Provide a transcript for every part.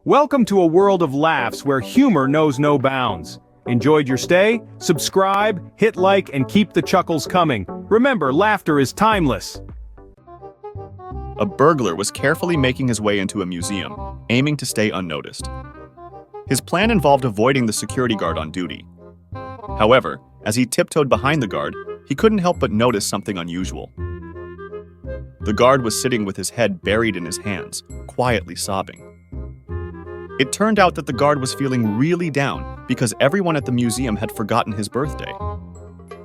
Welcome to a world of laughs where humor knows no bounds. Enjoyed your stay? Subscribe, hit like, and keep the chuckles coming. Remember, laughter is timeless. A burglar was carefully making his way into a museum, aiming to stay unnoticed. His plan involved avoiding the security guard on duty. However, as he tiptoed behind the guard, he couldn't help but notice something unusual. The guard was sitting with his head buried in his hands, quietly sobbing. It turned out that the guard was feeling really down because everyone at the museum had forgotten his birthday.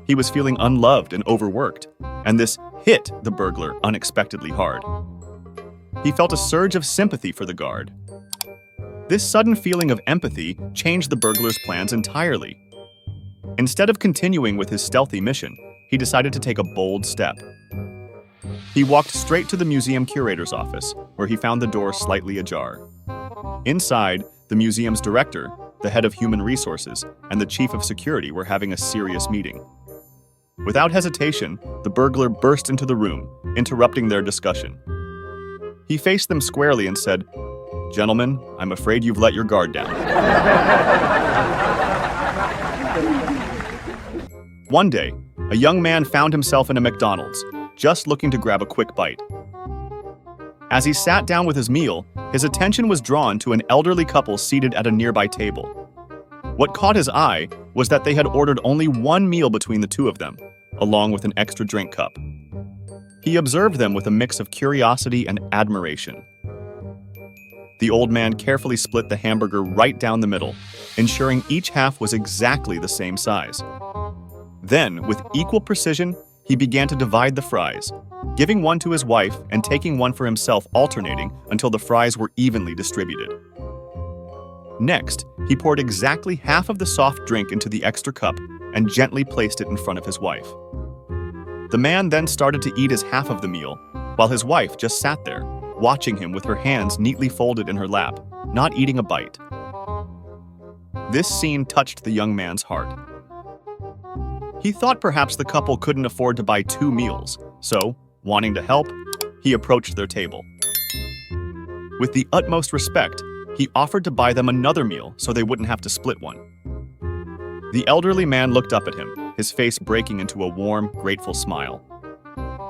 He was feeling unloved and overworked, and this hit the burglar unexpectedly hard. He felt a surge of sympathy for the guard. This sudden feeling of empathy changed the burglar's plans entirely. Instead of continuing with his stealthy mission, he decided to take a bold step. He walked straight to the museum curator's office, where he found the door slightly ajar. Inside, the museum's director, the head of human resources, and the chief of security were having a serious meeting. Without hesitation, the burglar burst into the room, interrupting their discussion. He faced them squarely and said, "Gentlemen, I'm afraid you've let your guard down." One day, a young man found himself in a McDonald's, just looking to grab a quick bite. As he sat down with his meal, his attention was drawn to an elderly couple seated at a nearby table. What caught his eye was that they had ordered only one meal between the two of them, along with an extra drink cup. He observed them with a mix of curiosity and admiration. The old man carefully split the hamburger right down the middle, ensuring each half was exactly the same size. Then, with equal precision, he began to divide the fries, giving one to his wife and taking one for himself, alternating until the fries were evenly distributed. Next, he poured exactly half of the soft drink into the extra cup and gently placed it in front of his wife. The man then started to eat his half of the meal, while his wife just sat there, watching him with her hands neatly folded in her lap, not eating a bite. This scene touched the young man's heart. He thought perhaps the couple couldn't afford to buy 2 meals, so, wanting to help, he approached their table. With the utmost respect, he offered to buy them another meal so they wouldn't have to split one. The elderly man looked up at him, his face breaking into a warm, grateful smile.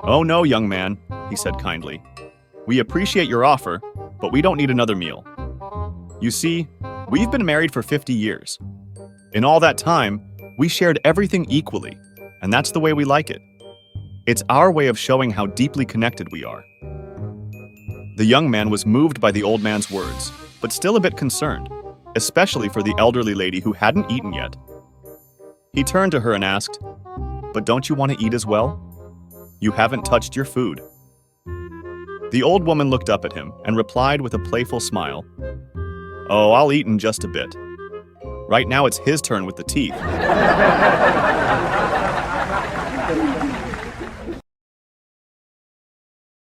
"Oh no, young man," he said kindly. "We appreciate your offer, but we don't need another meal. You see, we've been married for 50 years. In all that time, we shared everything equally, and that's the way we like it. It's our way of showing how deeply connected we are." The young man was moved by the old man's words, but still a bit concerned, especially for the elderly lady who hadn't eaten yet. He turned to her and asked, "But don't you want to eat as well? You haven't touched your food." The old woman looked up at him and replied with a playful smile, "Oh, I'll eat in just a bit. Right now it's his turn with the teeth."